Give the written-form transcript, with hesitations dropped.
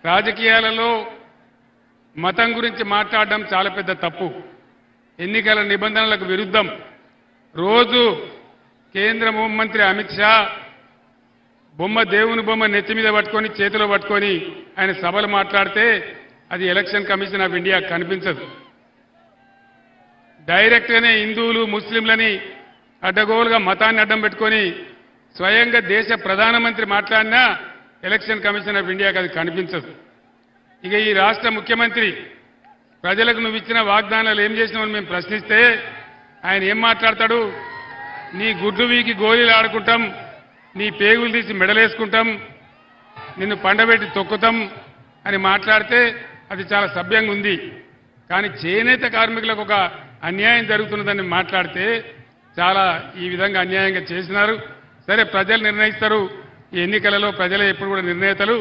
రాజకీయాలలో మతం గురించి మాట్లాడడం చాలా పెద్ద తప్పు. ఎన్నికల నిబంధనలకు విరుద్ధం. రోజు కేంద్ర హోంమంత్రి అమిత్ షా దేవుని బొమ్మ నెత్తి మీద పట్టుకొని చేతిలో పట్టుకొని ఆయన సభలు మాట్లాడితే అది ఎలక్షన్ కమిషన్ ఆఫ్ ఇండియా కనిపించదు. డైరెక్ట్ గానే హిందువులు ముస్లింలని అడ్డగోలుగా మతాన్ని అడ్డం పెట్టుకొని స్వయంగా దేశ ప్రధానమంత్రి మాట్లాడినా ఎలక్షన్ కమిషన్ ఆఫ్ ఇండియాకి అది కనిపించదు. ఇక ఈ రాష్ట్ర ముఖ్యమంత్రి ప్రజలకు నువ్వు ఇచ్చిన వాగ్దానాలు ఏం చేసినావని మేము ప్రశ్నిస్తే ఆయన ఏం మాట్లాడతాడు? నీ గుడ్డు వీకి గోళీలు ఆడుకుంటాం, నీ పేగులు తీసి మెడలేసుకుంటాం, నిన్ను పండబెట్టి తొక్కుతాం అని మాట్లాడితే అది చాలా సభ్యంగా ఉంది. కానీ చేనేత కార్మికులకు ఒక అన్యాయం జరుగుతున్నదని మాట్లాడితే చాలా ఈ విధంగా అన్యాయంగా చేసినారు. సరే, ప్రజలు నిర్ణయిస్తారు. ఈ ఎన్నికలలో ప్రజలే ఎప్పుడు కూడా నిర్ణేతలు.